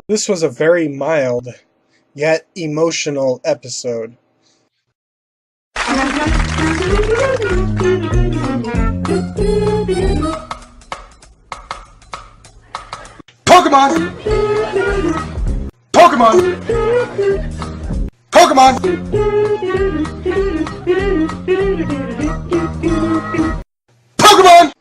This was a very mild, yet emotional episode. Pokemon! Pokemon! Pokemon! Pokemon!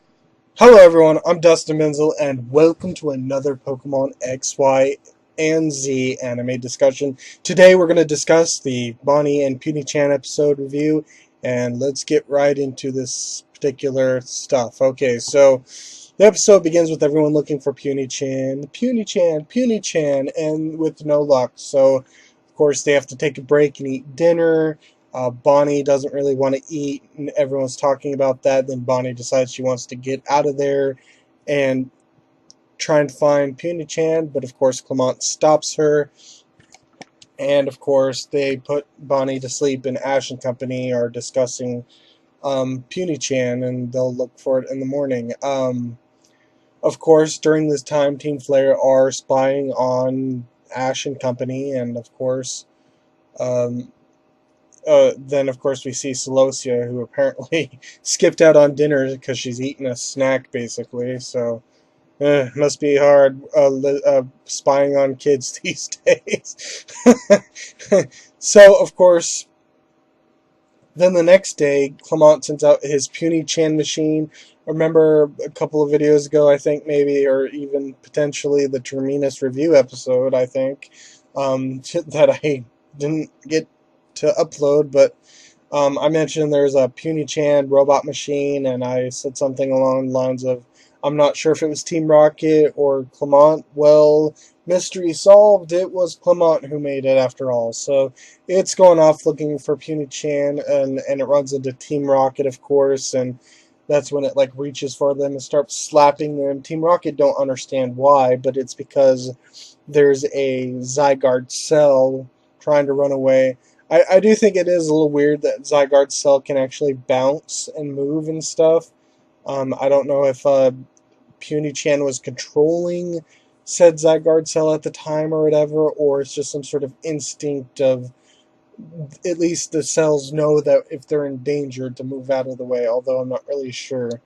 Hello everyone, I'm Dustin Benzel, and welcome to another Pokemon XY&Z anime discussion. Today we're going to discuss the Bonnie and Puni Chan episode review, and let's get right into this particular stuff. Okay, so the episode begins with everyone looking for Puni Chan, Puni Chan, and with no luck. So, of course, they have to take a break and eat dinner. Bonnie doesn't really want to eat, and everyone's talking about that. Then Bonnie decides she wants to get out of there and try and find Puni Chan, but of course, Clement stops her. And of course, they put Bonnie to sleep, and Ash and company are discussing Puni Chan, and they'll look for it in the morning. Of course, during this time, Team Flare are spying on Ash and company, and of course, um, then of course we see Celosia, who apparently skipped out on dinner because she's eating a snack, basically. So, must be hard spying on kids these days. So, of course, then the next day, Clement sends out his Puni Chan machine. Remember a couple of videos ago, I think maybe, or even potentially the Terminus review episode, I think, that I didn't get to upload, but I mentioned there's a Puni Chan robot machine, and I said something along the lines of, I'm not sure if it was Team Rocket or Clement. Well, mystery solved. It was Clement who made it after all. So it's going off looking for Puni Chan, and it runs into Team Rocket, of course, and that's when it like reaches for them and starts slapping them. Team Rocket don't understand why, but it's because there's a Zygarde cell trying to run away. I do think it is a little weird that Zygarde cell can actually bounce and move and stuff. I don't know if Puni Chan was controlling said Zygarde cell at the time or whatever, or it's just some sort of instinct of at least the cells know that if they're in danger to move out of the way, although I'm not really sure.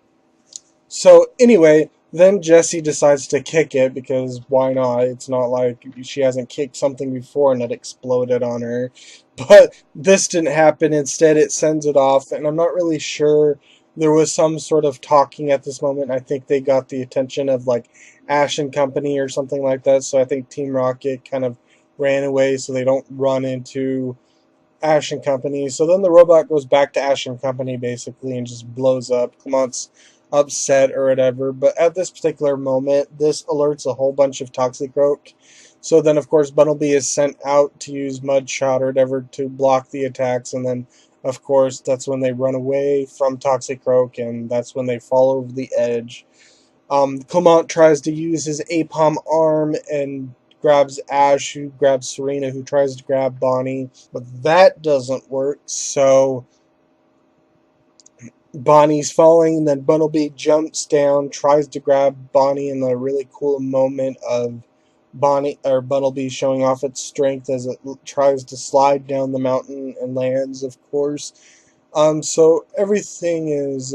So anyway, then Jessie decides to kick it because why not? It's not like she hasn't kicked something before and it exploded on her. But this didn't happen. Instead, it sends it off, and I'm not really sure. There was some sort of talking at this moment. I think they got the attention of like Ash and company or something like that. So I think Team Rocket kind of ran away so they don't run into Ash and company. So then the robot goes back to Ash and company basically and just blows up. Clement's upset or whatever. But at this particular moment, this alerts a whole bunch of Toxicroak. So then, of course, Bunnelby is sent out to use Mud Shot or whatever to block the attacks. And then, of course, that's when they run away from Toxicroak, and that's when they fall over the edge. Clement tries to use his Apom arm and grabs Ash, who grabs Serena, who tries to grab Bonnie, but that doesn't work. So Bonnie's falling, and then Bunnelby jumps down, tries to grab Bonnie in the really cool moment of Bonnie or Bunnelby showing off its strength as it tries to slide down the mountain and lands, of course. So everything is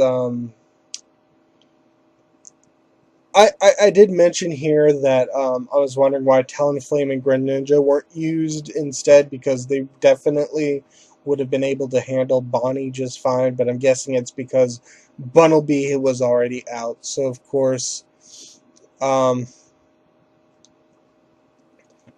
I did mention here that I was wondering why Talonflame and Greninja weren't used instead, because they definitely would have been able to handle Bonnie just fine, but I'm guessing it's because Bunnelby was already out. So, of course, um,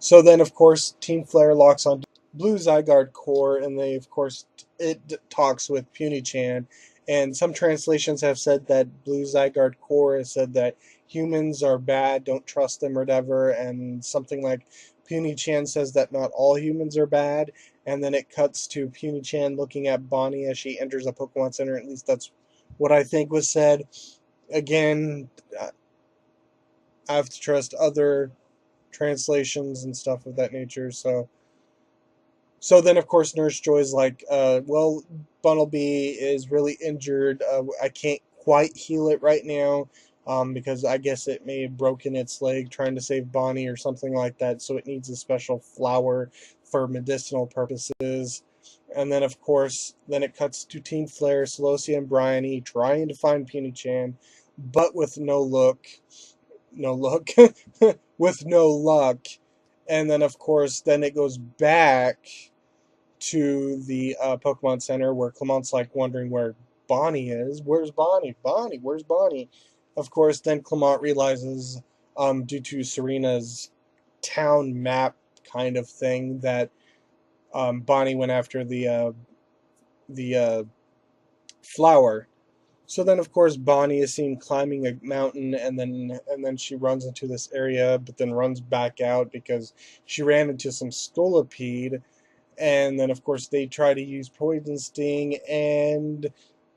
so then, of course, Team Flare locks on Blue Zygarde Core, and they, of course, it talks with Puni Chan. And some translations have said that Blue Zygarde Core has said that humans are bad, don't trust them, or whatever. And something like Puni Chan says that not all humans are bad. And then it cuts to Puni Chan looking at Bonnie as she enters a Pokemon Center. At least that's what I think was said. Again, I have to trust other translations and stuff of that nature. So then, of course, Nurse Joy's like, well, Bunnelby is really injured. I can't quite heal it right now. because I guess it may have broken its leg trying to save Bonnie or something like that, so it needs a special flower for medicinal purposes. And then, of course, then it cuts to Team Flare, Celosia, and Bryony trying to find Puni Chan, but with no look. No look. With no luck. And then, of course, then it goes back to the Pokemon Center where Clamont's like wondering where Bonnie is. Where's Bonnie? Bonnie, where's Bonnie? Of course, then Clamont realizes, due to Serena's town map kind of thing, that Bonnie went after the flower. So then, of course, Bonnie is seen climbing a mountain, and then she runs into this area, but then runs back out because she ran into some Scolipede. And then, of course, they try to use Poison Sting, and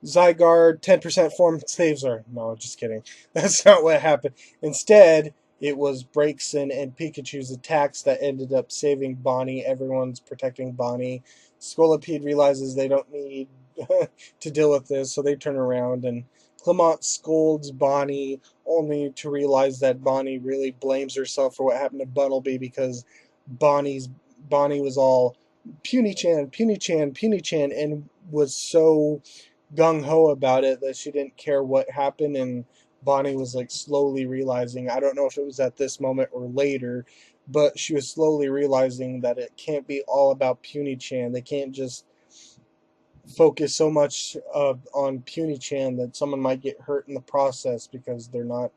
Zygarde 10% form saves her. No, just kidding. That's not what happened. Instead, it was Braixen and Pikachu's attacks that ended up saving Bonnie. Everyone's protecting Bonnie. Scolipede realizes they don't need to deal with this, so they turn around, and Clement scolds Bonnie, only to realize that Bonnie really blames herself for what happened to Bunnelby because Bonnie was all Puni Chan, Puni Chan, Puni Chan, and was so gung ho about it that she didn't care what happened. And Bonnie was like slowly realizing, I don't know if it was at this moment or later, but she was slowly realizing that it can't be all about Puni Chan. They can't just focus so much on Puni Chan that someone might get hurt in the process because they're not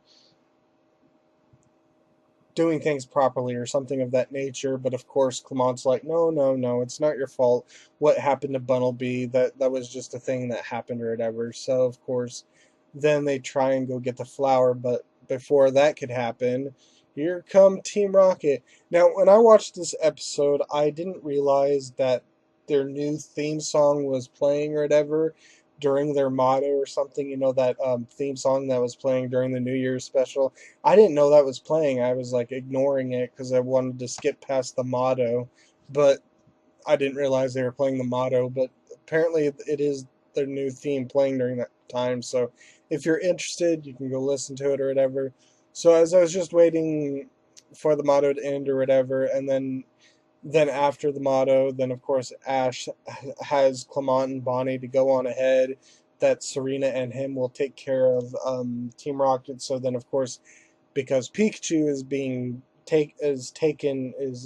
doing things properly or something of that nature. But of course, Clamont's like, no, no, no, it's not your fault. What happened to Bunnelby? That was just a thing that happened or whatever. So of course, then they try and go get the flower, but before that could happen, here come Team Rocket. Now, when I watched this episode, I didn't realize that their new theme song was playing or whatever during their motto or something. You know, that theme song that was playing during the New Year's special. I didn't know that was playing. I was like ignoring it because I wanted to skip past the motto, but I didn't realize they were playing the motto. But apparently, it is their new theme playing during that time. So if you're interested, you can go listen to it or whatever. So as I was just waiting for the motto to end or whatever, and then after the motto, then of course Ash has Clement and Bonnie to go on ahead. That Serena and him will take care of Team Rocket. So then, of course, because Pikachu is being is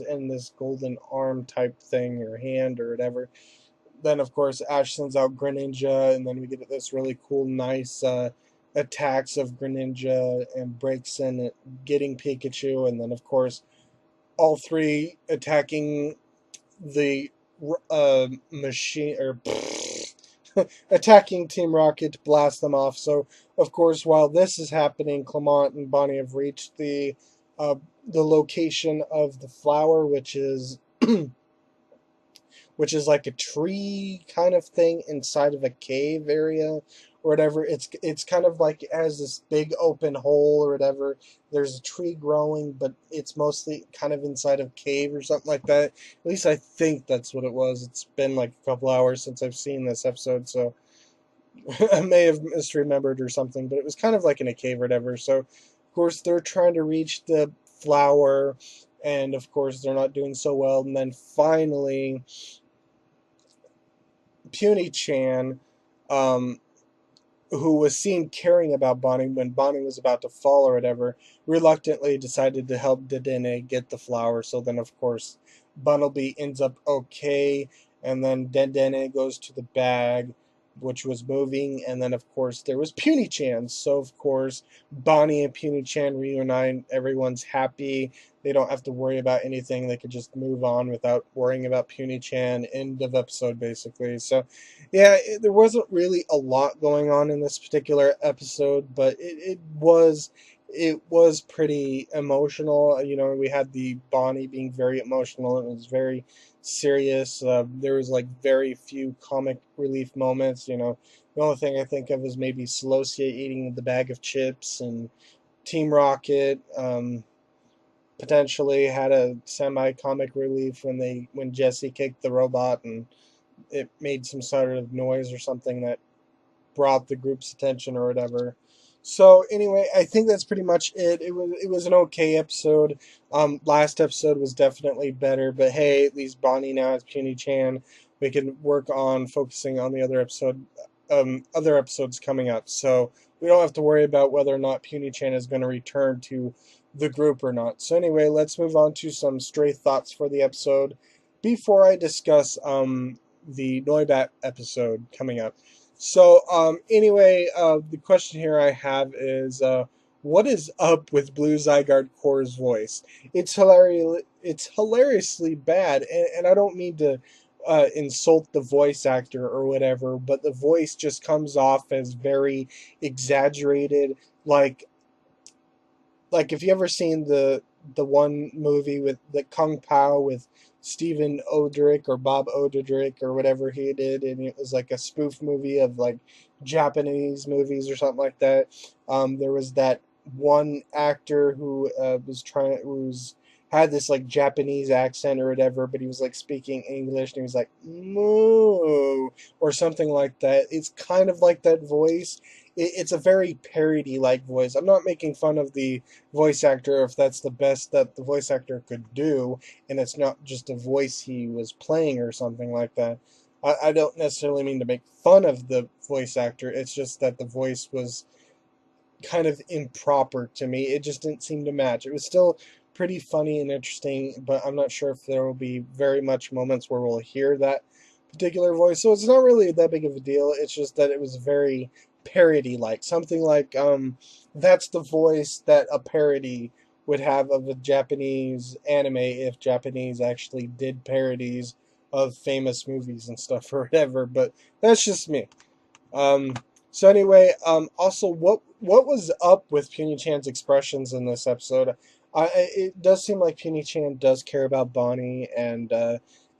in this golden arm type thing or hand or whatever. Then of course Ash sends out Greninja, and then we get this really cool, nice attacks of Greninja and Braixen getting Pikachu, and then of course all three attacking the machine or attacking Team Rocket to blast them off. So, of course, while this is happening, Clement and Bonnie have reached the location of the flower, which is like a tree kind of thing inside of a cave area or whatever. It's kind of like it has this big open hole or whatever. There's a tree growing, but it's mostly kind of inside of a cave or something like that. At least I think that's what it was. It's been like a couple hours since I've seen this episode, so I may have misremembered or something, but it was kind of like in a cave or whatever. So, of course, they're trying to reach the flower, and of course, they're not doing so well. And then finally, Puni Chan, um, who was seen caring about Bonnie when Bonnie was about to fall or whatever, reluctantly decided to help Dedenne get the flower. So then, of course, Bunnelby ends up okay, and then Dedenne goes to the bag, which was moving, and then, of course, there was Puni Chan. So, of course, Bonnie and Puni Chan reunite. Everyone's happy. They don't have to worry about anything. They could just move on without worrying about Puni Chan. End of episode, basically. So, yeah, there wasn't really a lot going on in this particular episode, but it was pretty emotional. You know, we had the Bonnie being very emotional, and it was very serious. There was like very few comic relief moments. You know, the only thing I think of is maybe Celosia eating the bag of chips, and Team Rocket potentially had a semi comic relief when Jesse kicked the robot and it made some sort of noise or something that brought the group's attention or whatever. So anyway, I think that's pretty much it. It was an okay episode. Last episode was definitely better, but hey, at least Bonnie now has Puny Chan. We can work on focusing on the other episodes coming up. So we don't have to worry about whether or not Puny Chan is going to return to the group or not. So anyway, let's move on to some stray thoughts for the episode before I discuss the Noibat episode coming up. So, anyway, the question here I have is, what is up with Blue Zygarde Core's voice? It's hilarious. It's hilariously bad, and I don't mean to insult the voice actor or whatever, but the voice just comes off as very exaggerated. Like if you ever seen the one movie with the Kung Pao with Stephen Odrick or Bob Odrick or whatever he did, and it was like a spoof movie of like Japanese movies or something like that. There was that one actor who who's had this like Japanese accent or whatever, but he was like speaking English and he was like moo or something like that. It's kind of like that voice. It's a very parody like voice. I'm not making fun of the voice actor if that's the best that the voice actor could do, and it's not just a voice he was playing or something like that. I don't necessarily mean to make fun of the voice actor, it's just that the voice was kind of improper to me. It just didn't seem to match. It was still pretty funny and interesting, but I'm not sure if there will be very much moments where we'll hear that particular voice. So it's not really that big of a deal. It's just that it was very parody like. Something like that's the voice that a parody would have of a Japanese anime if Japanese actually did parodies of famous movies and stuff or whatever, but that's just me. Um, so anyway, also what was up with Puny Chan's expressions in this episode? It does seem like Puny Chan does care about Bonnie and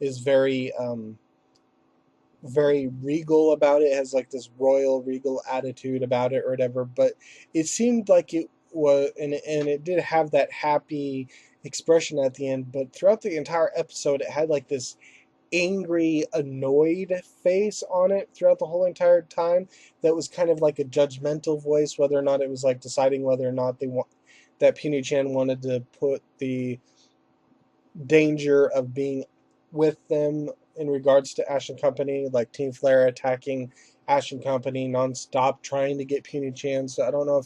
is very regal about it. Has like this royal regal attitude about it or whatever. But it seemed like it was, and it did have that happy expression at the end. But throughout the entire episode, it had like this angry, annoyed face on it throughout the whole entire time. That was kind of like a judgmental voice, whether or not it was like deciding whether or not they want that Puny Chan wanted to put the danger of being with them in regards to Ash and Company, like Team Flare attacking Ash and Company nonstop, trying to get Puny Chan. So I don't know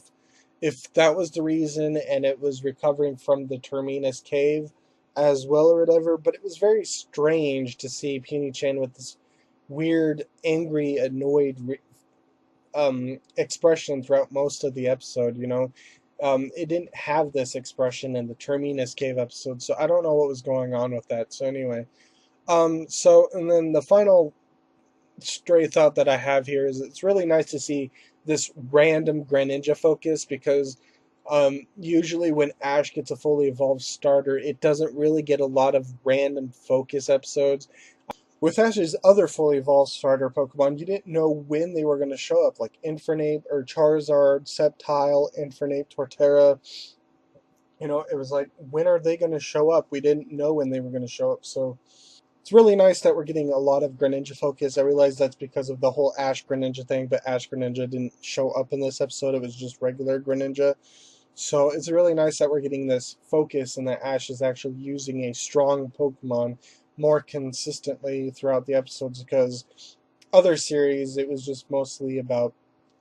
if that was the reason, and it was recovering from the Terminus cave as well or whatever. But it was very strange to see Puny Chan with this weird, angry, annoyed expression throughout most of the episode. It didn't have this expression in the Terminus cave episode, so I don't know what was going on with that. So anyway, and then the final stray thought that I have here is it's really nice to see this random Greninja focus because usually when Ash gets a fully evolved starter, it doesn't really get a lot of random focus episodes. With Ash's other fully evolved starter Pokemon, you didn't know when they were going to show up, like Infernape or Charizard, Sceptile, Infernape, Torterra. It was like, when are they going to show up? We didn't know when they were going to show up, so it's really nice that we're getting a lot of Greninja focus. I realize that's because of the whole Ash Greninja thing, but Ash Greninja didn't show up in this episode. It was just regular Greninja. So it's really nice that we're getting this focus and that Ash is actually using a strong Pokemon more consistently throughout the episodes because other series it was just mostly about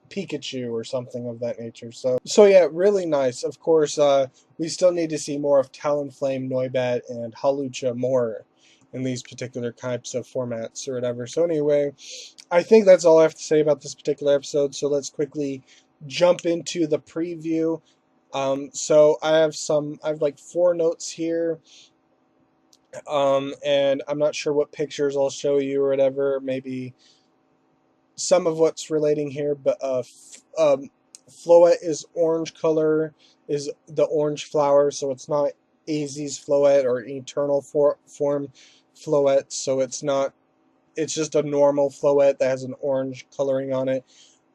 Pikachu or something of that nature. So yeah, really nice. Of course, we still need to see more of Talonflame, Noibat, and Hawlucha more in these particular types of formats or whatever. So anyway, I think that's all I have to say about this particular episode. So let's quickly jump into the preview. So I have like 4 notes here. And I'm not sure what pictures I'll show you or whatever. Maybe some of what's relating here, but Floette is orange color, is the orange flower, so it's not AZ's Floette or Eternal Form Floette, so it's not, it's just a normal Floette that has an orange coloring on it.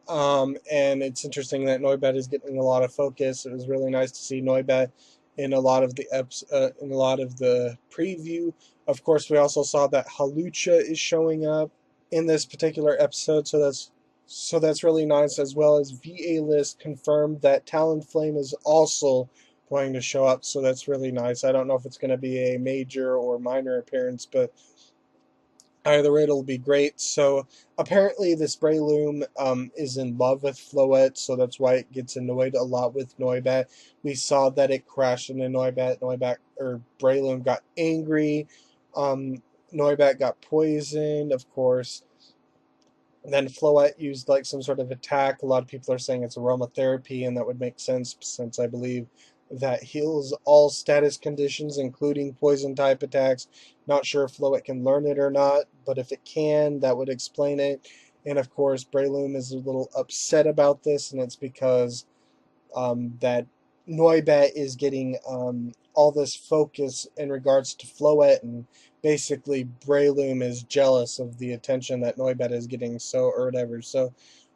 And it's interesting that Noibat is getting a lot of focus. It was really nice to see Noibat in a lot of the preview. Of course, we also saw that Hawlucha is showing up in this particular episode, so that's So that's really nice, as well as VA List confirmed that Talonflame is also going to show up, so that's really nice. I don't know if it's going to be a major or minor appearance, but either way, it'll be great. So apparently, this Breloom is in love with Floette, so that's why it gets annoyed a lot with Noibat. We saw that it crashed into Noibat. Noibat or Breloom got angry. Um, Noibat got poisoned, of course. Then Floette used like some sort of attack. A lot of people are saying it's aromatherapy, and that would make sense since I believe that heals all status conditions, including poison type attacks. Not sure if Floette can learn it or not, but if it can, that would explain it. And of course, Breloom is a little upset about this, and it's because that Noibat is getting all this focus in regards to Floette, and basically Breloom is jealous of the attention that Noibat is getting, so or whatever. So,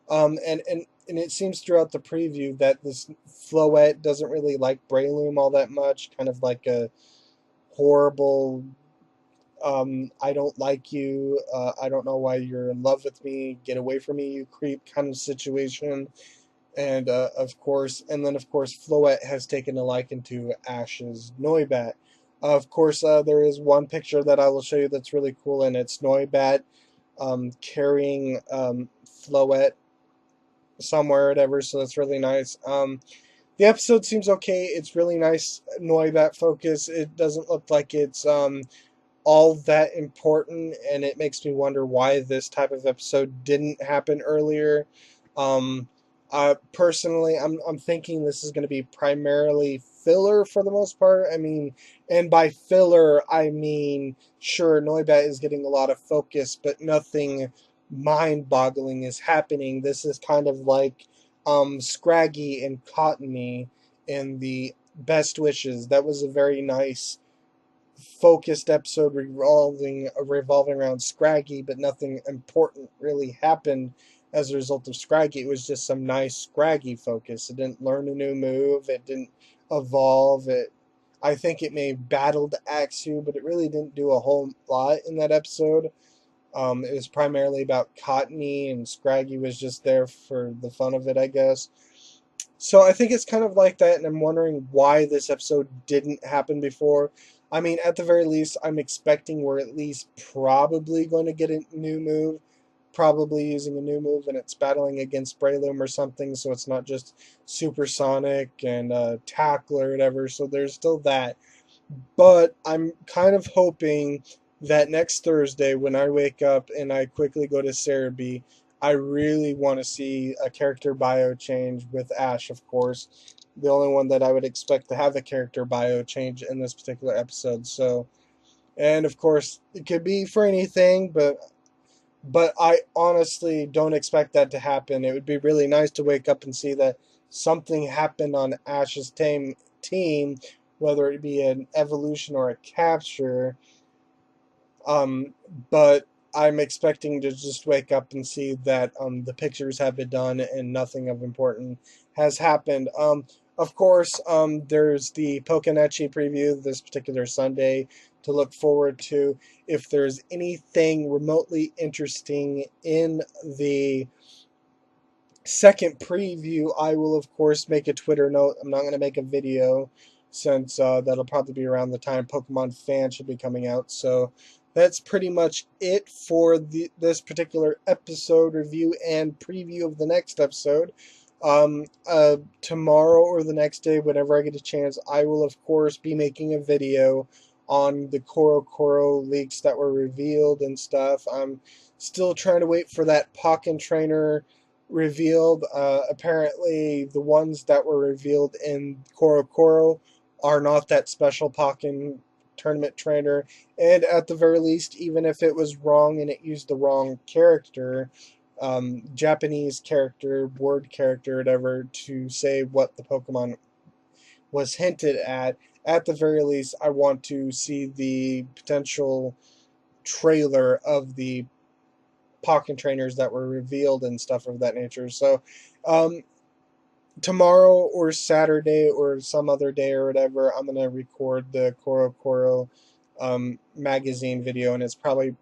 and it seems throughout the preview that this Floette doesn't really like Breloom all that much, kind of like a horrible. I don't like you. I don't know why you're in love with me. Get away from me, you creep, kind of situation. And of course, Floette has taken a liking to Ash's Noibat. Of course, there is one picture that I will show you that's really cool, and it's Noibat carrying Floette somewhere or whatever, so that's really nice. The episode seems okay. It's really nice Noibat focus. It doesn't look like it's all that important, and it makes me wonder why this type of episode didn't happen earlier. Um, Personally, I'm thinking this is going to be primarily filler for the most part. I mean, and by filler, I mean sure Noibat is getting a lot of focus, but nothing mind-boggling is happening. This is kind of like Scraggy and Cottony in the Best Wishes. That was a very nice focused episode revolving around Scraggy, but nothing important really happened as a result of Scraggy. It was just some nice Scraggy focus. It didn't learn a new move. It didn't evolve. I think it may have battled Axew, but it really didn't do a whole lot in that episode. It was primarily about Cottony, and Scraggy was just there for the fun of it, I guess. So I think it's kind of like that, and I'm wondering why this episode didn't happen before. I mean, at the very least, I'm expecting we're at least probably going to get a new move, probably using a new move, and it's battling against Breloom or something, so it's not just Supersonic and Tackle or whatever, so there's still that. But I'm kind of hoping that next Thursday, when I wake up and I quickly go to Cerebi, I really want to see a character bio change with Ash, of course. The only one that I would expect to have a character bio change in this particular episode. So, and of course, it could be for anything, but I honestly don't expect that to happen. It would be really nice to wake up and see that something happened on Ash's team, whether it be an evolution or a capture. Um, but I'm expecting to just wake up and see that the pictures have been done and nothing of important has happened. Of course, there's the Pokenechi preview this particular Sunday to look forward to. If there's anything remotely interesting in the second preview, I will of course make a Twitter note. I'm not going to make a video since that'll probably be around the time Pokemon Fan should be coming out. So that's pretty much it for this particular episode review and preview of the next episode. Tomorrow or the next day, whenever I get a chance, I will of course be making a video on the Koro leaks that were revealed and stuff. I'm still trying to wait for that Pokken trainer revealed. Apparently, the ones that were revealed in Koro are not that special Pokken tournament trainer. And at the very least, even if it was wrong and it used the wrong character, Japanese character, word character, whatever, to say what the Pokemon was hinted at the very least, I want to see the potential trailer of the Pokken trainers that were revealed and stuff of that nature. So, um, tomorrow or Saturday or some other day or whatever, I'm gonna record the Koro magazine video, and it's probably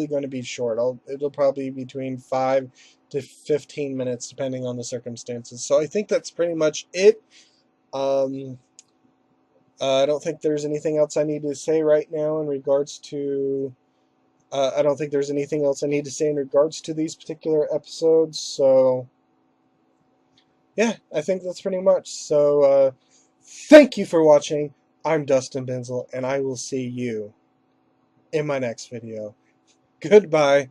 going to be short. It'll probably be between 5 to 15 minutes, depending on the circumstances. So I think that's pretty much it. I don't think there's anything else I need to say right now in regards to. I don't think there's anything else I need to say in regards to these particular episodes. So yeah, I think that's pretty much. So thank you for watching. I'm Dustin Benzel, and I will see you in my next video. Goodbye.